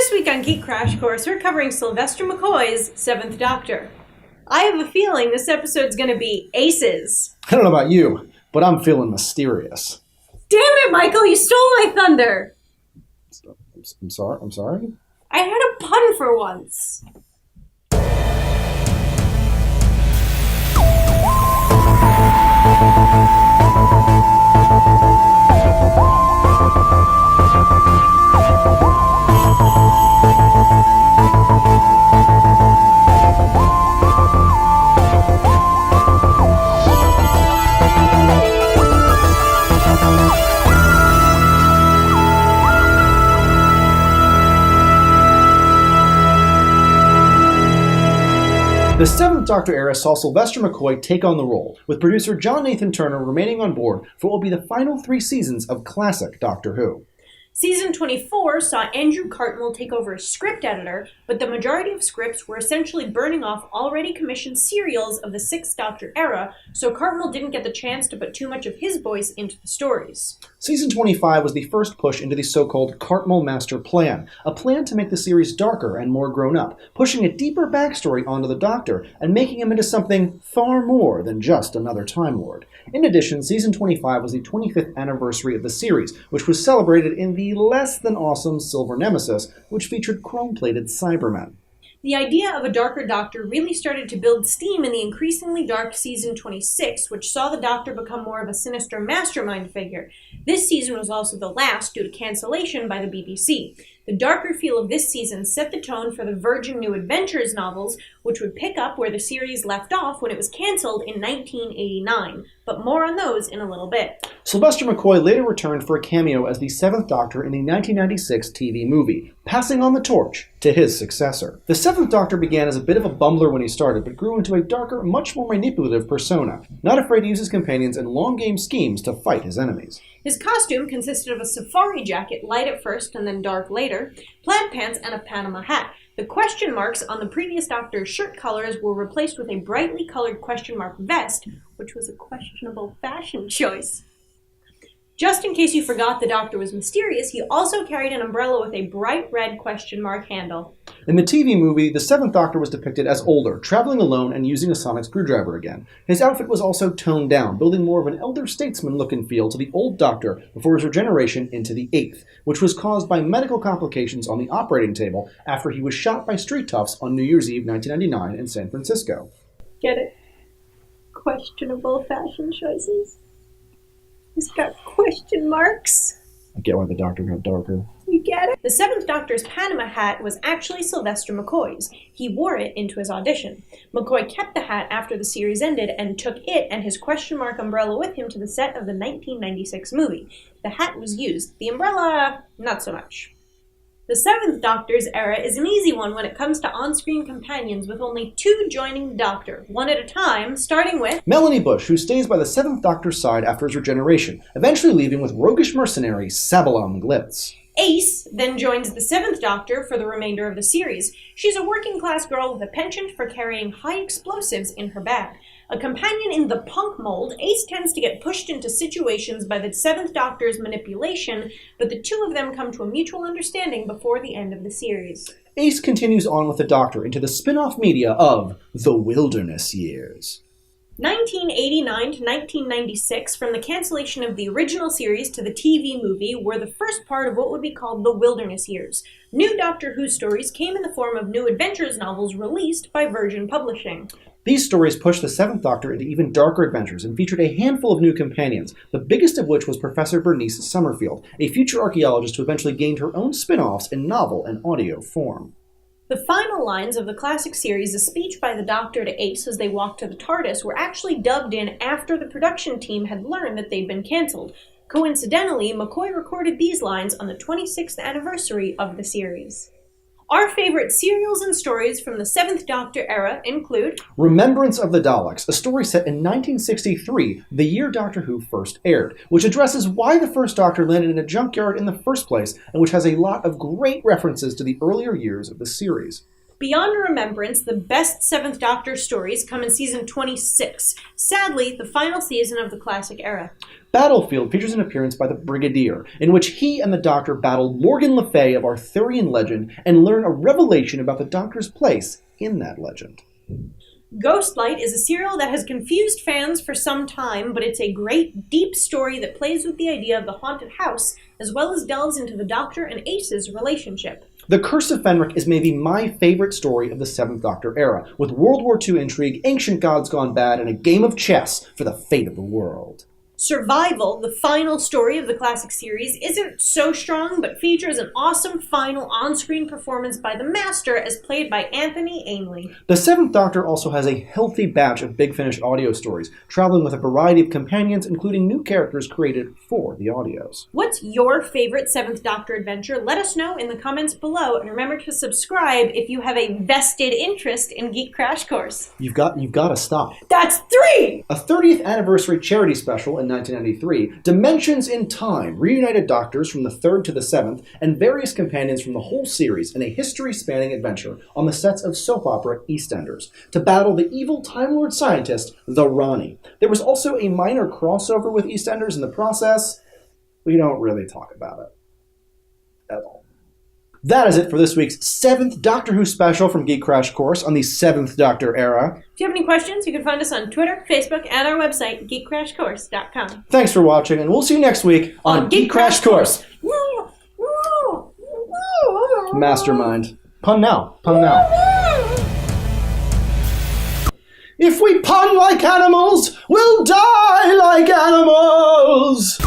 This week on Geek Crash Course, we're covering Sylvester McCoy's Seventh Doctor. I have a feeling this episode's going to be aces. I don't know about you, but I'm feeling mysterious. Damn it, Michael, you stole my thunder! I'm sorry? I had a pun for once. The Seventh Doctor era saw Sylvester McCoy take on the role, with producer John Nathan Turner remaining on board for what will be the final 3 seasons of classic Doctor Who. Season 24 saw Andrew Cartmel take over as script editor, but the majority of scripts were essentially burning off already commissioned serials of the Sixth Doctor era, so Cartmel didn't get the chance to put too much of his voice into the stories. Season 25 was the first push into the so-called Cartmel Master Plan, a plan to make the series darker and more grown-up, pushing a deeper backstory onto the Doctor and making him into something far more than just another Time Lord. In addition, Season 25 was the 25th anniversary of the series, which was celebrated in the less-than-awesome Silver Nemesis, which featured chrome-plated Cybermen. The idea of a darker Doctor really started to build steam in the increasingly dark Season 26, which saw the Doctor become more of a sinister mastermind figure. This season was also the last due to cancellation by the BBC. The darker feel of this season set the tone for the Virgin New Adventures novels, which would pick up where the series left off when it was cancelled in 1989. But more on those in a little bit. Sylvester McCoy later returned for a cameo as the Seventh Doctor in the 1996 TV movie, passing on the torch to his successor. The Seventh Doctor began as a bit of a bumbler when he started, but grew into a darker, much more manipulative persona, not afraid to use his companions in long-game schemes to fight his enemies. His costume consisted of a safari jacket, light at first and then dark later, plaid pants, and a Panama hat. The question marks on the previous Doctor's shirt collars were replaced with a brightly colored question mark vest, which was a questionable fashion choice. Just in case you forgot the Doctor was mysterious, he also carried an umbrella with a bright red question mark handle. In the TV movie, the Seventh Doctor was depicted as older, traveling alone and using a sonic screwdriver again. His outfit was also toned down, building more of an elder statesman look and feel to the old Doctor before his regeneration into the Eighth, which was caused by medical complications on the operating table after he was shot by street toughs on New Year's Eve 1999 in San Francisco. Get it? Questionable fashion choices. He's got question marks. I get why the Doctor got darker. You get it? The Seventh Doctor's Panama hat was actually Sylvester McCoy's. He wore it into his audition. McCoy kept the hat after the series ended and took it and his question mark umbrella with him to the set of the 1996 movie. The hat was used. The umbrella, not so much. The Seventh Doctor's era is an easy one when it comes to on-screen companions, with only 2 joining the Doctor, one at a time, starting with Melanie Bush, who stays by the Seventh Doctor's side after his regeneration, eventually leaving with roguish mercenary Sabalom Glitz. Ace then joins the Seventh Doctor for the remainder of the series. She's a working-class girl with a penchant for carrying high explosives in her bag. A companion in the punk mold, Ace tends to get pushed into situations by the Seventh Doctor's manipulation, but the 2 of them come to a mutual understanding before the end of the series. Ace continues on with the Doctor into the spin-off media of The Wilderness Years. 1989 to 1996, from the cancellation of the original series to the TV movie, were the first part of what would be called the Wilderness Years. New Doctor Who stories came in the form of New Adventures novels released by Virgin Publishing. These stories pushed the Seventh Doctor into even darker adventures and featured a handful of new companions, the biggest of which was Professor Bernice Summerfield, a future archaeologist who eventually gained her own spin-offs in novel and audio form. The final lines of the classic series, a speech by the Doctor to Ace as they walked to the TARDIS, were actually dubbed in after the production team had learned that they'd been cancelled. Coincidentally, McCoy recorded these lines on the 26th anniversary of the series. Our favorite serials and stories from the Seventh Doctor era include Remembrance of the Daleks, a story set in 1963, the year Doctor Who first aired, which addresses why the first Doctor landed in a junkyard in the first place, and which has a lot of great references to the earlier years of the series. Beyond Remembrance, the best Seventh Doctor stories come in season 26. Sadly, the final season of the classic era. Battlefield features an appearance by the Brigadier, in which he and the Doctor battle Morgan Le Fay of Arthurian legend and learn a revelation about the Doctor's place in that legend. Ghostlight is a serial that has confused fans for some time, but it's a great, deep story that plays with the idea of the haunted house, as well as delves into the Doctor and Ace's relationship. The Curse of Fenric is maybe my favorite story of the Seventh Doctor era, with World War II intrigue, ancient gods gone bad, and a game of chess for the fate of the world. Survival, the final story of the classic series, isn't so strong, but features an awesome final on-screen performance by the Master as played by Anthony Ainley. The Seventh Doctor also has a healthy batch of Big Finish audio stories, traveling with a variety of companions, including new characters created for the audios. What's your favorite Seventh Doctor adventure? Let us know in the comments below, and remember to subscribe if you have a vested interest in Geek Crash Course. You've got to stop. That's 3! A 30th anniversary charity special in 1993, Dimensions in Time reunited Doctors from the 3rd to the 7th and various companions from the whole series in a history-spanning adventure on the sets of soap opera EastEnders to battle the evil Time Lord scientist, the Ronnie. There was also a minor crossover with EastEnders in the process. We don't really talk about it at all. That is it for this week's 7th Doctor Who special from Geek Crash Course on the 7th Doctor era. If you have any questions, you can find us on Twitter, Facebook, and our website, geekcrashcourse.com. Thanks for watching, and we'll see you next week on Geek Crash Course. Mastermind. Pun now. Pun now. If we pun like animals, we'll die like animals!